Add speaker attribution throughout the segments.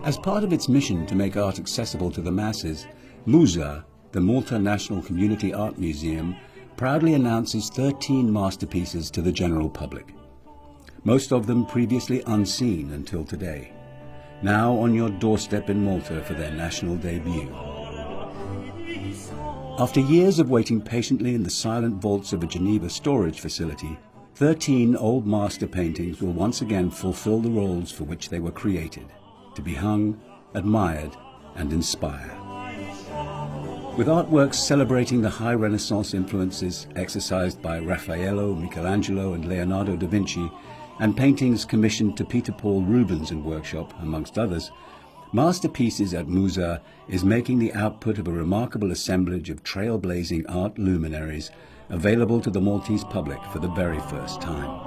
Speaker 1: As part of its mission to make art accessible to the masses, MUZA, the Malta National Community Art Museum, proudly announces 13 masterpieces to the general public. Most of them previously unseen until today, now on your doorstep in Malta for their national debut. After years of waiting patiently in the silent vaults of a Geneva storage facility, 13 old master paintings will once again fulfill the roles for which they were created, to be hung, admired, and inspire. With artworks celebrating the high Renaissance influences exercised by Raffaello, Michelangelo, and Leonardo da Vinci, and paintings commissioned to Peter Paul Rubens and Workshop, amongst others, Masterpieces at MUZA is making the output of a remarkable assemblage of trailblazing art luminaries available to the Maltese public for the very first time.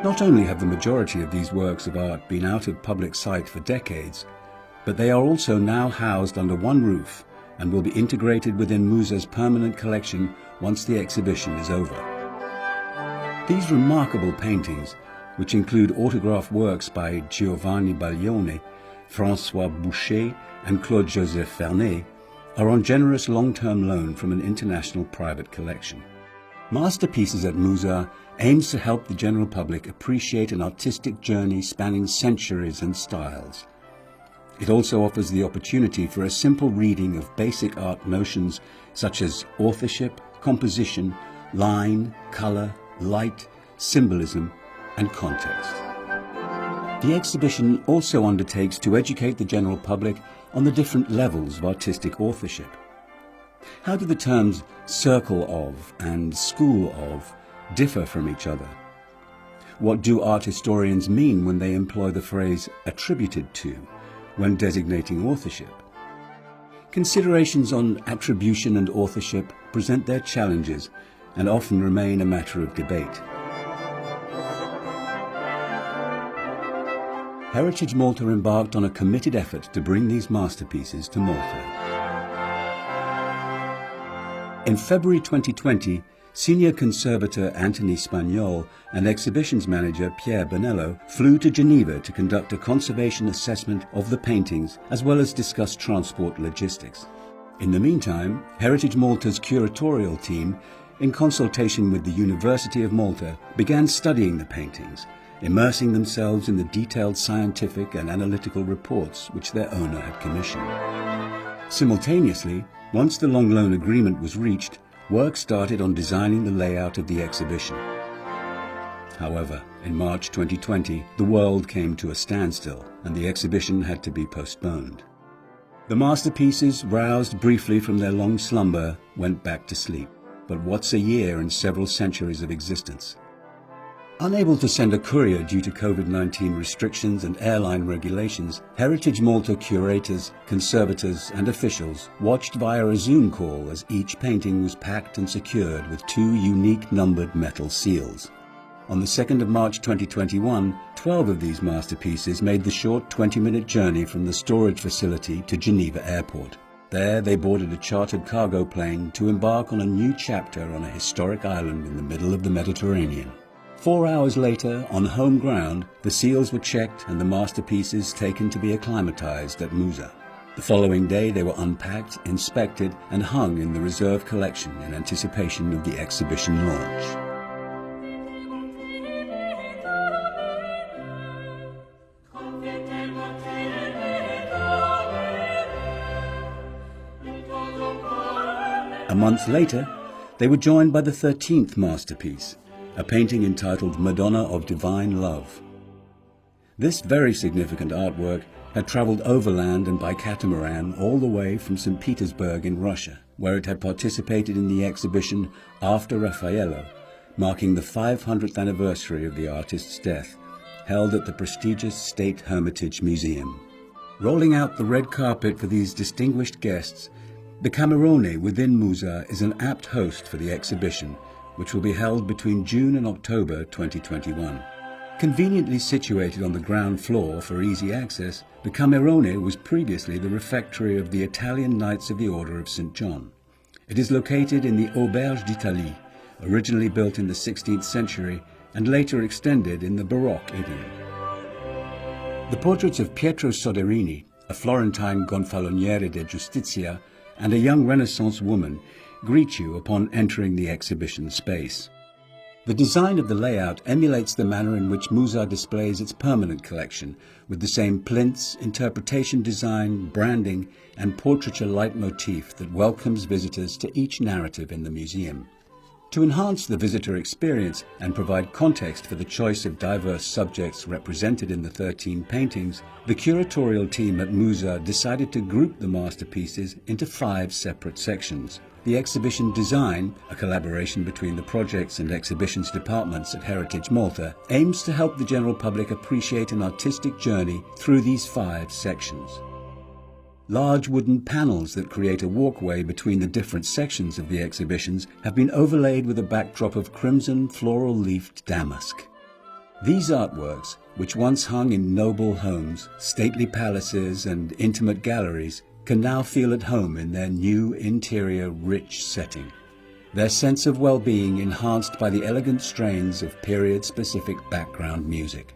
Speaker 1: Not only have the majority of these works of art been out of public sight for decades, but they are also now housed under one roof and will be integrated within MUZA's permanent collection once the exhibition is over. These remarkable paintings, which include autograph works by 𝗁𝗵𝗁𝗁, François Boucher, and Claude-Joseph Vernet, are on generous long-term loan from an international private collection. Masterpieces at MUZA aims to help the general public appreciate an artistic journey spanning centuries and styles. It also offers the opportunity for a simple reading of basic art notions such as authorship, composition, line, color, light, symbolism, and context. The exhibition also undertakes to educate the general public on the different levels of artistic authorship. How do the terms circle of and school of differ from each other? What do art historians mean when they employ the phrase attributed to when designating authorship? Considerations on attribution and authorship present their challenges and often remain a matter of debate. Heritage Malta embarked on a committed effort to bring these masterpieces to Malta. In February 2020, Senior Conservator Anthony Spagnol and Exhibitions Manager 𝗲𝗵𝗶𝗀𝗀 flew to Geneva to conduct a conservation assessment of the paintings as well as discuss transport logistics. In the meantime, Heritage Malta's curatorial team, in consultation with the University of Malta, began studying the paintings, immersing themselves in the detailed scientific and analytical reports which their owner had commissioned. Simultaneously, once the long loan agreement was reached, work started on designing the layout of the exhibition. However, in March 2020, the world came to a standstill and the exhibition had to be postponed. The masterpieces, roused briefly from their long slumber, went back to sleep. But what's a year in several centuries of existence? Unable to send a courier due to COVID-19 restrictions and airline regulations, Heritage Malta curators, conservators and officials watched via a Zoom call as each painting was packed and secured with 2 unique numbered metal seals. On the 2nd of March 2021, 12 of these masterpieces made the short 20-minute journey from the storage facility to Geneva Airport. There they boarded a chartered cargo plane to embark on a new chapter on a historic island in the middle of the Mediterranean. 4 hours later, on home ground, the seals were checked and the masterpieces taken to be acclimatized at MUZA. The following day they were unpacked, inspected and hung in the reserve collection in anticipation of the exhibition launch. A month later, they were joined by the 13th masterpiece, a painting entitled Madonna of Divine Love. This very significant artwork had traveled overland and by catamaran all the way from St. Petersburg in Russia, where it had participated in the exhibition after Raffaello, marking the 500th anniversary of the artist's death, held at the prestigious State Hermitage Museum. Rolling out the red carpet for these distinguished guests, the 𝗂𝗵𝗁𝗁 within MUZA is an apt host for the exhibition, which will be held between June and October 2021. Conveniently situated on the ground floor for easy access, the 𝗂𝗵𝗁𝗁 was previously the refectory of the Italian Knights of the Order of St. John. It is located in the Auberge d'Italie, originally built in the 16th century and later extended in the Baroque idiom. The portraits of Pietro Soderini, a Florentine gonfaloniere di giustizia, and a young Renaissance woman greet you upon entering the exhibition space. The design of the layout emulates the manner in which MUZA displays its permanent collection, with the same plinths, interpretation design, branding, and portraiture leitmotif that welcomes visitors to each narrative in the museum. To enhance the visitor experience and provide context for the choice of diverse subjects represented in the 13 paintings, the curatorial team at MUZA decided to group the masterpieces into 5 separate sections. The exhibition design, a collaboration between the projects and exhibitions departments at Heritage Malta, aims to help the general public appreciate an artistic journey through these 5 sections. Large wooden panels that create a walkway between the different sections of the exhibitions have been overlaid with a backdrop of crimson floral-leafed damask. These artworks, which once hung in noble homes, stately palaces and intimate galleries, can now feel at home in their new interior rich setting, their sense of well-being enhanced by the elegant strains of period-specific background music.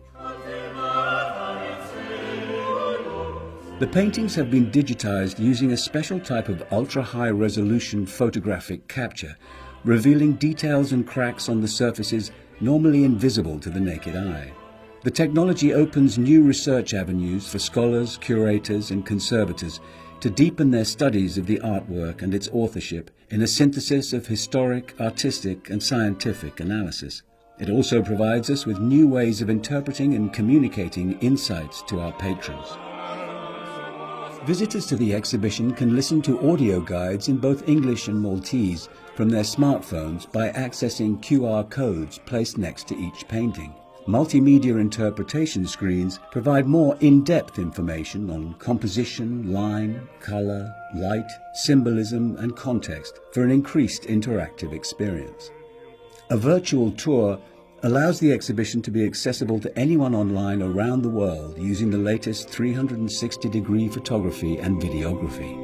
Speaker 1: The paintings have been digitized using a special type of ultra-high resolution photographic capture, revealing details and cracks on the surfaces normally invisible to the naked eye. The technology opens new research avenues for scholars, curators, and conservators to deepen their studies of the artwork and its authorship in a synthesis of historic, artistic, and scientific analysis. It also provides us with new ways of interpreting and communicating insights to our patrons. Visitors to the exhibition can listen to audio guides in both English and Maltese from their smartphones by accessing QR codes placed next to each painting. Multimedia interpretation screens provide more in-depth information on composition, line, color, light, symbolism, and context for an increased interactive experience. A virtual tour allows the exhibition to be accessible to anyone online around the world using the latest 360-degree photography and videography.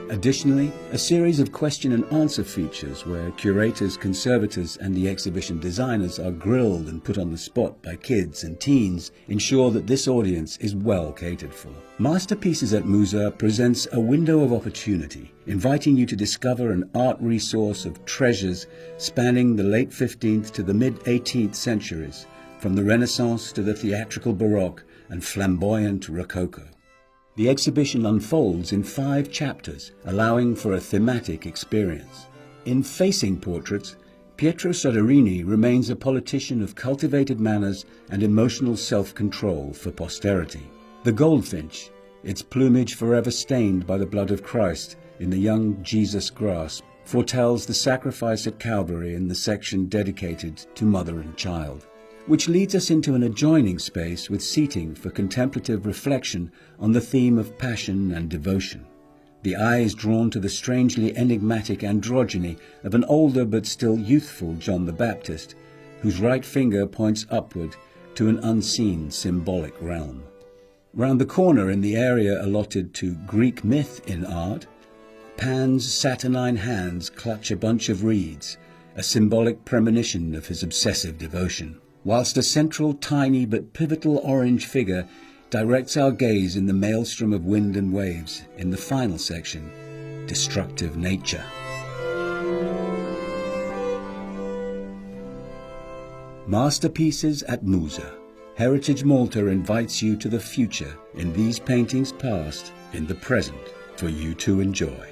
Speaker 1: Additionally, a series of question and answer features where curators, conservators, and the exhibition designers are grilled and put on the spot by kids and teens ensure that this audience is well catered for. Masterpieces at MUZA presents a window of opportunity, inviting you to discover an art resource of treasures spanning the late 15th to the mid-18th centuries, from the Renaissance to the theatrical Baroque and flamboyant Rococo. The exhibition unfolds in 5 chapters, allowing for a thematic experience. In Facing Portraits, Pietro Soderini remains a politician of cultivated manners and emotional self-control for posterity. The goldfinch, its plumage forever stained by the blood of Christ in the young Jesus grasp, foretells the sacrifice at Calvary in the section dedicated to mother and child, which leads us into an adjoining space with seating for contemplative reflection on the theme of passion and devotion. The eye is drawn to the strangely enigmatic androgyny of an older but still youthful John the Baptist, whose right finger points upward to an unseen symbolic realm. Round the corner in the area allotted to Greek myth in art, Pan's saturnine hands clutch a bunch of reeds, a symbolic premonition of his obsessive devotion, whilst a central, tiny but pivotal orange figure directs our gaze in the maelstrom of wind and waves in the final section, Destructive Nature. Masterpieces at MUZA. Heritage Malta invites you to the future in these paintings past, in the present, for you to enjoy.